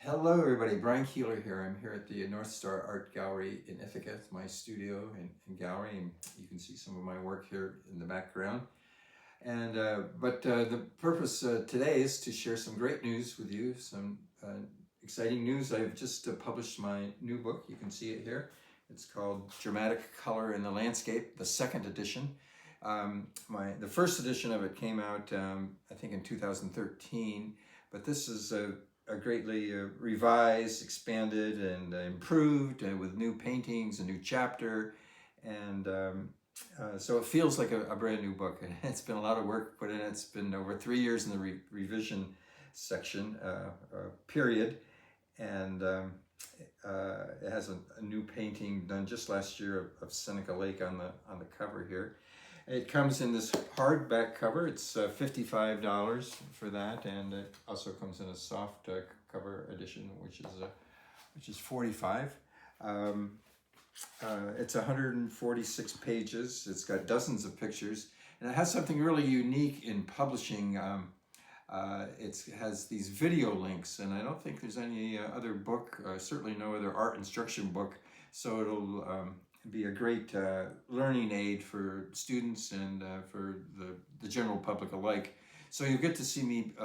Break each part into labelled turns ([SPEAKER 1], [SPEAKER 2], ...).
[SPEAKER 1] Hello everybody, Brian Keeler here. I'm here at the North Star Art Gallery in Ithaca. It's my studio and gallery, and you can see some of my work here in the background. And the purpose today is to share some great news with you, some exciting news. I've just published my new book. You can see it here. It's called Dramatic Color in the Landscape, the second edition. The first edition of it came out, I think, in 2013, but this is a greatly revised, expanded, and improved with new paintings, a new chapter, and so it feels like a brand new book. It's been a lot of work put in it. It's been over 3 years in the revision section period, and it has a new painting done just last year of Seneca Lake on the cover here. It comes in this hardback cover. It's $55 for that, and it also comes in a soft cover edition, which is $45. It's 146 pages. It's got dozens of pictures, and it has something really unique in publishing. It has these video links, and I don't think there's any other book, certainly no other art instruction book, so it'll be a great learning aid for students and for the general public alike. So you'll get to see me,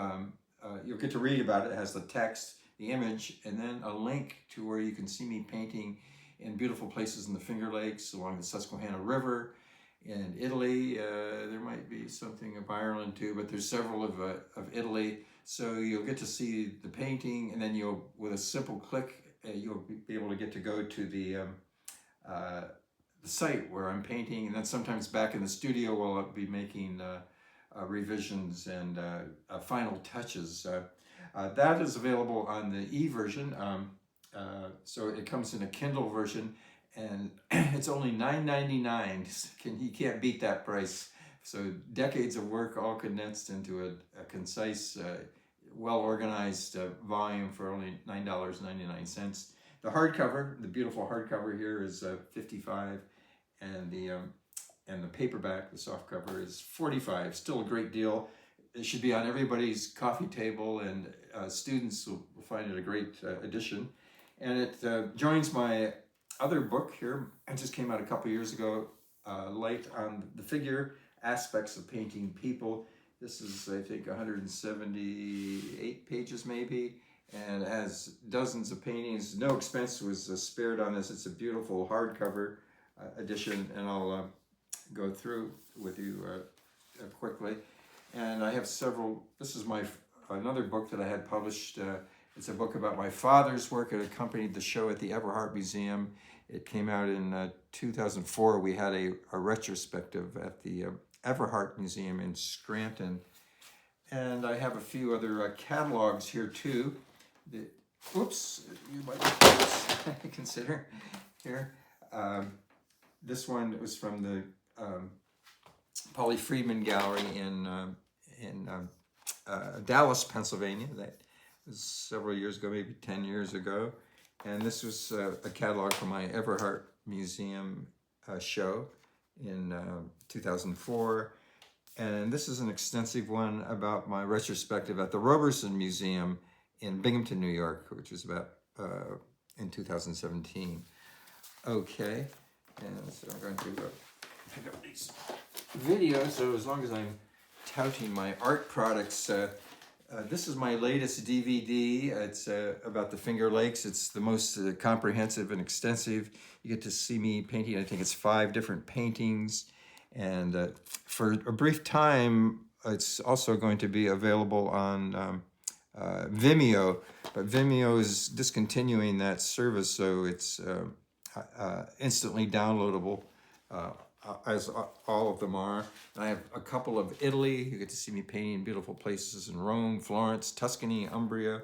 [SPEAKER 1] you'll get to read about it. It has the text, the image, and then a link to where you can see me painting in beautiful places in the Finger Lakes, along the Susquehanna River, in Italy. There might be something of Ireland too, but there's several of Italy. So you'll get to see the painting, and then with a simple click, you'll be able to get to go to the site where I'm painting, and then sometimes back in the studio while I'll be making revisions and final touches. That is available on the e-version, so it comes in a Kindle version, and it's only $9.99. You can't beat that price. So decades of work all condensed into a concise, well-organized volume for only $9.99. The hardcover, the beautiful hardcover here, is $55, and the paperback, the soft cover, is $45. Still a great deal. It should be on everybody's coffee table, and students will find it a great addition. And it joins my other book here. It just came out a couple years ago, Light on the Figure, Aspects of Painting People. This is, I think, 178 pages maybe, and it has dozens of paintings. No expense was spared on this. It's a beautiful hardcover edition, and I'll go through with you quickly. And I have several. This is another book that I had published. It's a book about my father's work. It accompanied the show at the Everhart Museum. It came out in 2004. We had a retrospective at the Everhart Museum in Scranton. And I have a few other catalogs here too. Oops, you might consider here. This one was from the Polly Friedman Gallery in Dallas, Pennsylvania. That was several years ago, maybe 10 years ago. And this was a catalog from my Everhart Museum show in 2004. And this is an extensive one about my retrospective at the Roberson Museum in Binghamton, New York, which was about in 2017. Okay, and so I'm going to pick up these videos. So as long as I'm touting my art products, this is my latest DVD. It's about the Finger Lakes. It's the most comprehensive and extensive. You get to see me painting, I think it's 5 different paintings. And for a brief time, it's also going to be available on Vimeo, but Vimeo is discontinuing that service, so it's instantly downloadable, as all of them are. And I have a couple of Italy. You get to see me painting beautiful places in Rome, Florence, Tuscany, Umbria,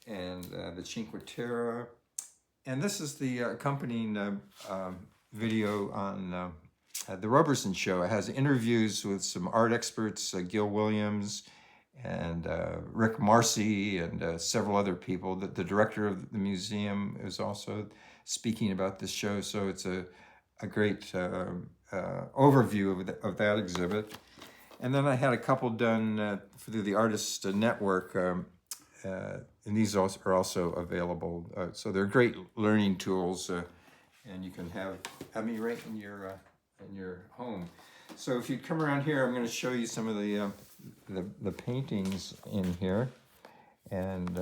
[SPEAKER 1] and the Cinque Terre. And this is the accompanying video on the Roberson show. It has interviews with some art experts, Gil Williams and Rick Marcy and several other people. The director of the museum is also speaking about this show, so it's a great overview of that exhibit. And then I had a couple done through the Artist Network these also are also available. So they're great learning tools, and you can have me right in your home. So if you come around here, I'm going to show you some of the paintings in here. And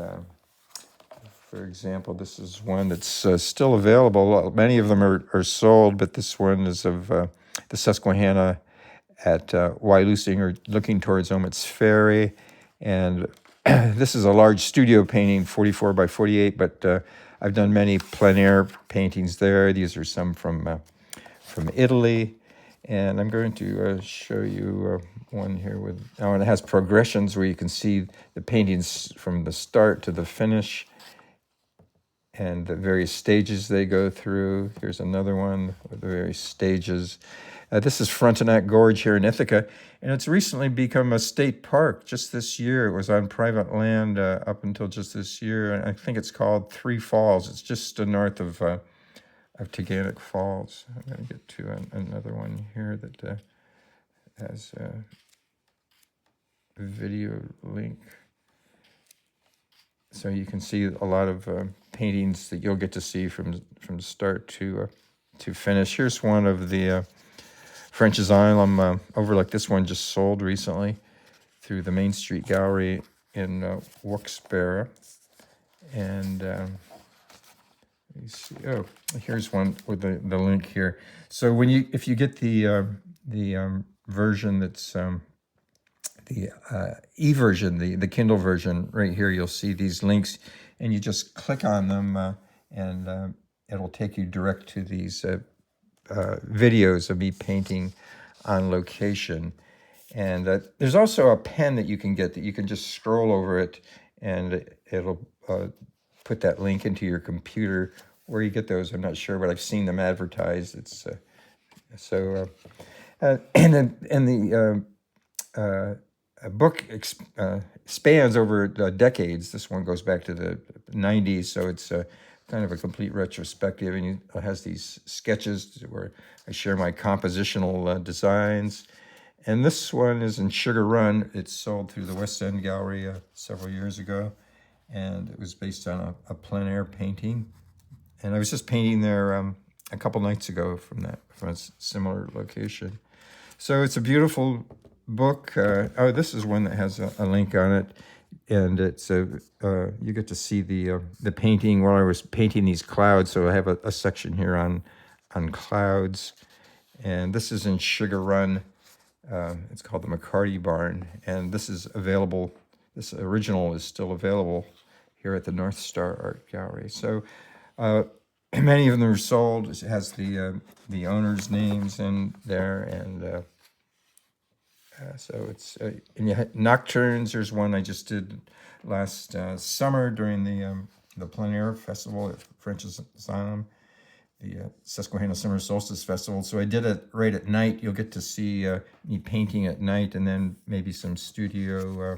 [SPEAKER 1] for example, this is one that's still available. Many of them are sold, but this one is of the Susquehanna at Wyalusing, or looking towards Omit's Ferry. And this is a large studio painting, 44 by 48, but I've done many plein air paintings there. These are some from Italy. And I'm going to show you one here with, and it has progressions where you can see the paintings from the start to the finish and the various stages they go through. Here's another one with the various stages. This is Frontenac Gorge here in Ithaca, and it's recently become a state park just this year. It was on private land up until just this year, and I think it's called Three Falls. It's just north of Teganic Falls. I'm going to get to another one here that has a video link. So you can see a lot of paintings that you'll get to see from start to finish. Here's one of the French Asylum overlook. This one just sold recently through the Main Street Gallery in Wilkes-Barre. And let me see. Oh, here's one with the link here. So if you get the version that's the e-version, the Kindle version, right here, you'll see these links, and you just click on them, and it'll take you direct to these videos of me painting on location. And there's also a pen that you can get that you can just scroll over it, and it'll put that link into your computer. Where you get those, I'm not sure, but I've seen them advertised. It's a book spans over decades. This one goes back to the 90s, so it's kind of a complete retrospective, and it has these sketches where I share my compositional designs. And this one is in Sugar Run. It's sold through the West End Gallery several years ago, and it was based on a plein air painting. And I was just painting there a couple nights ago from a similar location. So it's a beautiful book. Oh, this is one that has a link on it, and it's you get to see the painting while I was painting these clouds. So I have a section here on clouds, and this is in Sugar Run. It's called the McCarty Barn, and this is available. This original is still available here at the North Star Art Gallery. So many of them are sold. It has the owners' names in there, and so it's and you had Nocturnes. There's one I just did last summer during the plein air festival at French Asylum, the Susquehanna Summer Solstice Festival. So I did it right at night. You'll get to see me painting at night, and then maybe some studio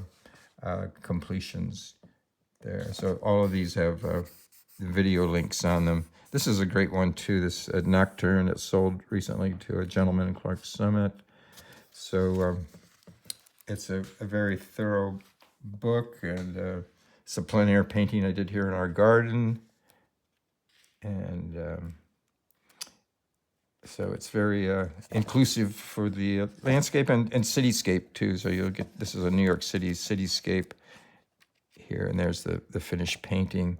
[SPEAKER 1] completions there. So all of these have video links on them. This is a great one too. This Nocturne that sold recently to a gentleman in Clark Summit. So it's a very thorough book, and it's a plein air painting I did here in our garden. And so it's very inclusive for the landscape and cityscape too. So you'll get, this is a New York City cityscape here, and there's the finished painting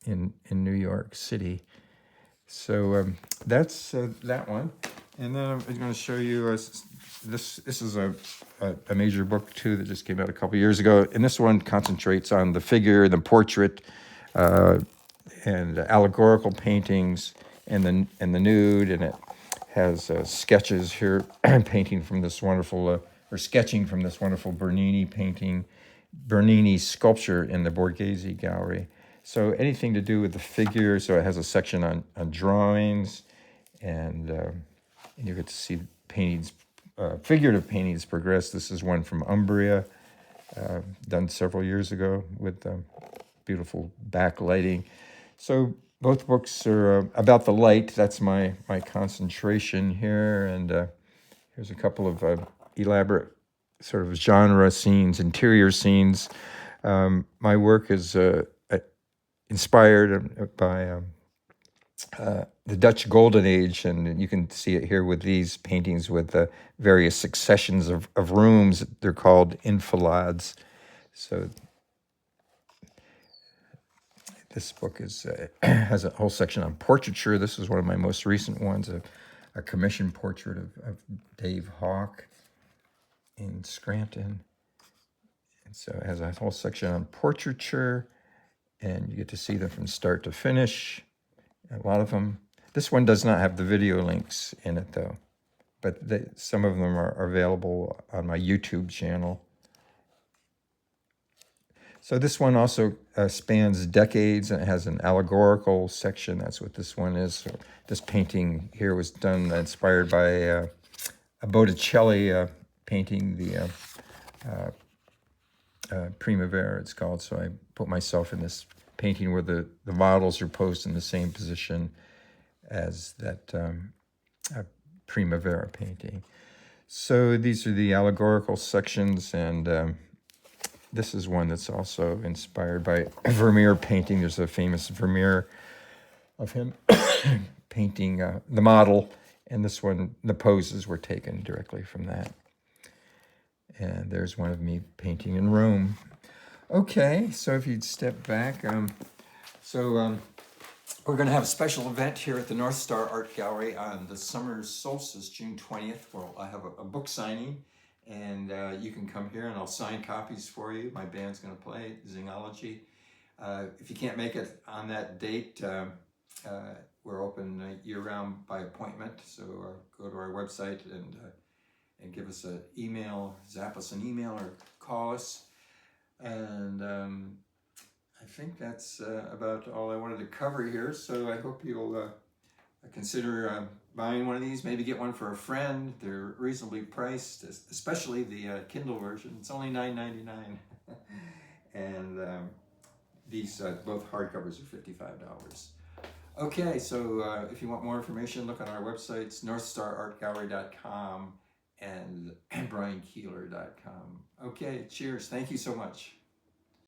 [SPEAKER 1] in New York City. So that's that one. And then I'm going to show you this is a major book too that just came out a couple years ago, and this one concentrates on the figure, the portrait, and allegorical paintings, and the nude, and it has sketches here, painting from this wonderful or sketching from this wonderful Bernini sculpture in the Borghese Gallery. So anything to do with the figure. So it has a section on drawings, and you get to see paintings, figurative paintings progress. This is one from Umbria, done several years ago with beautiful backlighting. So both books are about the light. That's my concentration here. And here's a couple of elaborate sort of genre scenes, interior scenes. My work is inspired by the Dutch Golden Age, and you can see it here with these paintings with various successions of rooms. They're called enfilades. So this book is has a whole section on portraiture. This is one of my most recent ones, a commissioned portrait of Dave Hawk in Scranton. And so it has a whole section on portraiture, and you get to see them from start to finish. A lot of them. This one does not have the video links in it, though, but some of them are available on my YouTube channel. So this one also spans decades, and it has an allegorical section. That's what this one is. So this painting here was done inspired by a Botticelli painting, the Primavera, it's called. So I put myself in this painting where the models are posed in the same position as that Primavera painting. So these are the allegorical sections, and this is one that's also inspired by Vermeer painting. There's a famous Vermeer of him painting the model, and this one, the poses were taken directly from that. And there's one of me painting in Rome. Okay, so if you'd step back, we're going to have a special event here at the North Star Art Gallery on the summer solstice, June 20th, where I have a book signing, and you can come here and I'll sign copies for you. My band's going to play Zingology. If you can't make it on that date, we're open year-round by appointment, so go to our website and give us an email, zap us an email or call us. And I think that's about all I wanted to cover here. So I hope you'll consider buying one of these. Maybe get one for a friend. They're reasonably priced, especially the Kindle version. It's only $9.99. And these both hardcovers are $55. Okay, so if you want more information, look on our websites, northstarartgallery.com and briankeeler.com. Okay, cheers. Thank you so much.